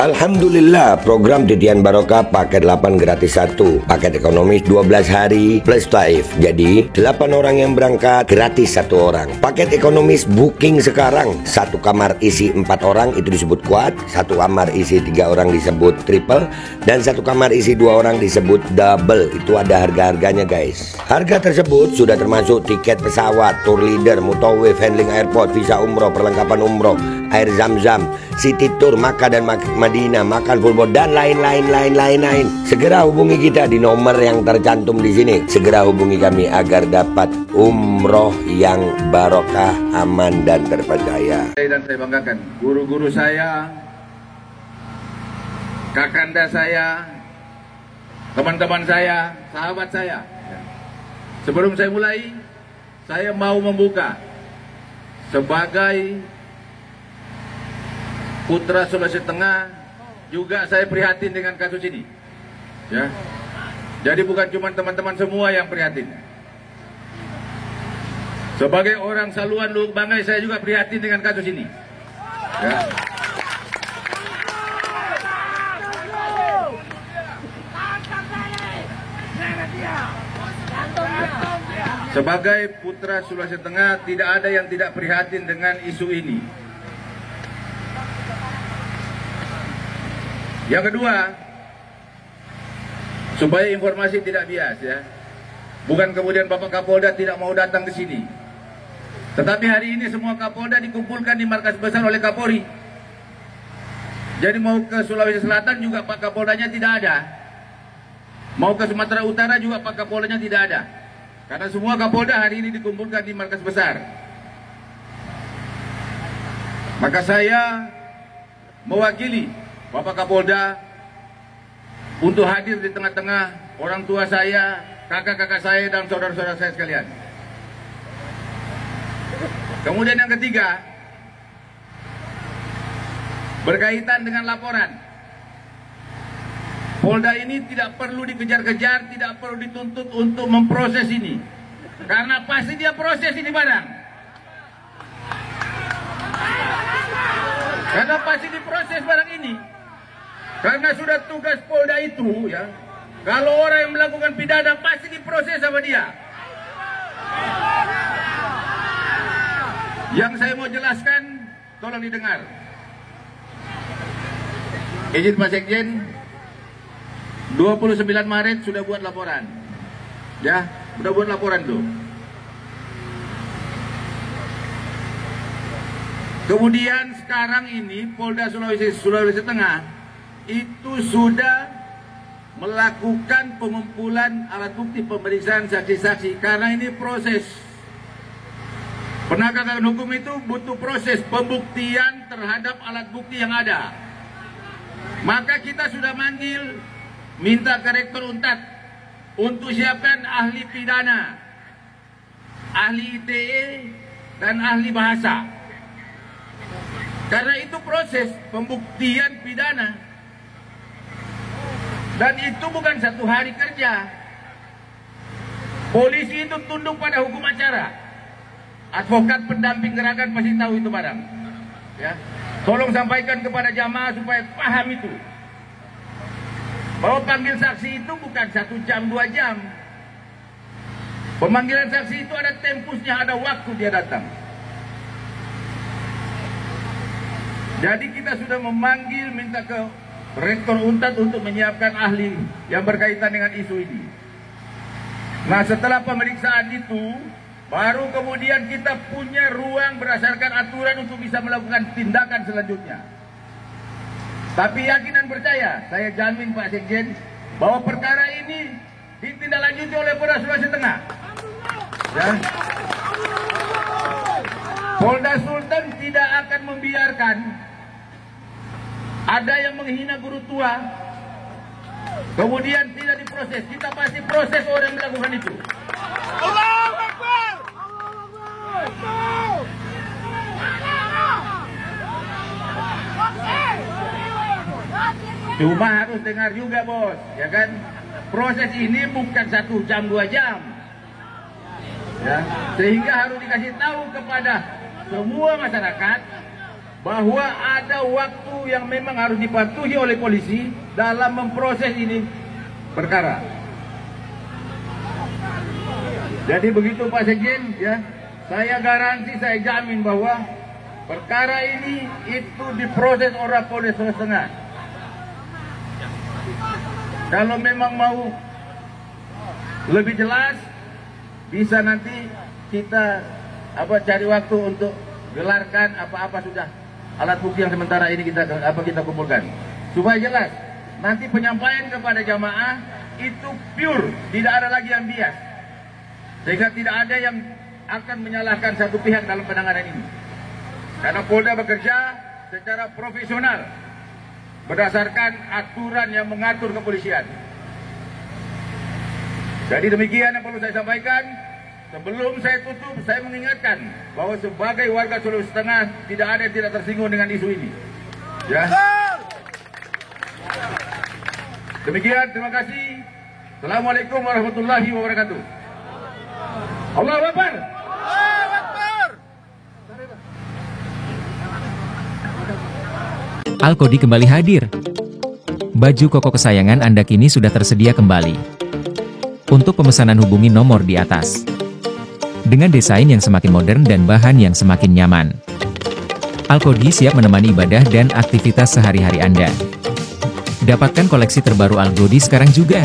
Alhamdulillah, program Titian Barokah paket 8 gratis 1, paket ekonomis 12 hari plus taif. Jadi 8 orang yang berangkat gratis 1 orang. Paket ekonomis booking sekarang, 1 kamar isi 4 orang itu disebut quad, 1 kamar isi 3 orang disebut triple, dan 1 kamar isi 2 orang disebut double. Itu ada harga-harganya guys. Harga tersebut sudah termasuk tiket pesawat, tour leader, mutawif, handling airport, visa umroh, perlengkapan umroh, air zam-zam, city tour, Makkah dan Madinah, makan full board, dan lain-lain. Segera hubungi kita di nomor yang tercantum di sini. Segera hubungi kami agar dapat umroh yang barokah, aman dan terpercaya. Dan saya banggakan guru-guru saya, kakanda saya, teman-teman saya, sahabat saya. Sebelum saya mulai, saya mau membuka sebagai putra Sulawesi Tengah, juga saya prihatin dengan kasus ini, ya. Jadi bukan cuma teman-teman semua yang prihatin. Sebagai orang Saluan Luhuk Banggai, saya juga prihatin dengan kasus ini, ya. Sebagai putra Sulawesi Tengah, tidak ada yang tidak prihatin dengan isu ini. Yang kedua, supaya informasi tidak bias, ya. Bukan kemudian Bapak Kapolda tidak mau datang ke sini. Tetapi hari ini semua Kapolda dikumpulkan di markas besar oleh Kapolri. Jadi mau ke Sulawesi Selatan juga Pak Kapoldanya tidak ada. Mau ke Sumatera Utara juga Pak Kapoldanya tidak ada. Karena semua Kapolda hari ini dikumpulkan di markas besar. Maka saya mewakili Bapak Kapolda untuk hadir di tengah-tengah orang tua saya, kakak-kakak saya, dan saudara-saudara saya sekalian. Kemudian yang ketiga, berkaitan dengan laporan. Polda ini tidak perlu dikejar-kejar, tidak perlu dituntut untuk memproses ini. Karena pasti dia proses ini barang. Karena pasti diproses barang ini. Karena sudah tugas Polda itu, ya. Kalau orang yang melakukan pidana pasti diproses sama dia. Yang saya mau jelaskan, tolong didengar. Izin Pak Sekjen, 29 Maret sudah buat laporan. Ya, sudah buat laporan tuh. Kemudian sekarang ini Polda Sulawesi Tengah itu sudah melakukan pengumpulan alat bukti, pemeriksaan saksi-saksi. Karena ini proses penegakan hukum, itu butuh proses pembuktian terhadap alat bukti yang ada. Maka kita sudah manggil, minta ke Rektor Untat untuk siapkan ahli pidana, ahli ITE, dan ahli bahasa. Karena itu proses pembuktian pidana. Dan itu bukan 1 hari kerja. Polisi itu tunduk pada hukum acara. Advokat pendamping gerakan pasti tahu itu barang, ya. Tolong sampaikan kepada jamaah supaya paham itu. Bahwa panggil saksi itu bukan 1 jam, 2 jam. Pemanggilan saksi itu ada tempusnya, ada waktu dia datang. Jadi kita sudah memanggil, minta ke Rektor Untat untuk menyiapkan ahli yang berkaitan dengan isu ini. Nah, setelah pemeriksaan itu, baru kemudian kita punya ruang berdasarkan aturan untuk bisa melakukan tindakan selanjutnya. Tapi yakin dan percaya, saya jamin Pak Sekjen, bahwa perkara ini ditindaklanjuti oleh Polda Sulawesi Tengah. Ya. Polda Sultan tidak akan membiarkan ada yang menghina guru tua, kemudian tidak diproses. Kita pasti proses orang yang melakukan itu. Allahu Akbar! Cuma harus dengar juga, bos, ya kan? Proses ini bukan 1 jam, 2 jam, ya. Sehingga harus dikasih tahu kepada semua masyarakat bahwa ada waktu yang memang harus dipatuhi oleh polisi dalam memproses ini perkara. Jadi begitu Pak Sekjen, ya, saya garansi, saya jamin bahwa perkara ini itu diproses oleh Polres Sulawesi Tengah. Kalau memang mau lebih jelas, bisa nanti kita cari waktu untuk gelarkan apa-apa sudah alat bukti yang sementara ini kita kumpulkan, supaya jelas nanti penyampaian kepada jamaah itu pure, tidak ada lagi yang bias, sehingga tidak ada yang akan menyalahkan satu pihak dalam penanganan ini. Karena Polda bekerja secara profesional berdasarkan aturan yang mengatur kepolisian. Jadi demikian yang perlu saya sampaikan. Sebelum saya tutup, saya mengingatkan bahwa sebagai warga Sulawesi Tengah tidak ada yang tidak tersinggung dengan isu ini. Ya. Demikian, terima kasih. Assalamualaikum warahmatullahi wabarakatuh. Allahu Akbar. Allahu Akbar. Alkodi kembali hadir. Baju koko kesayangan Anda kini sudah tersedia kembali. Untuk pemesanan hubungi nomor di atas. Dengan desain yang semakin modern dan bahan yang semakin nyaman. Alkodi siap menemani ibadah dan aktivitas sehari-hari Anda. Dapatkan koleksi terbaru Alkodi sekarang juga.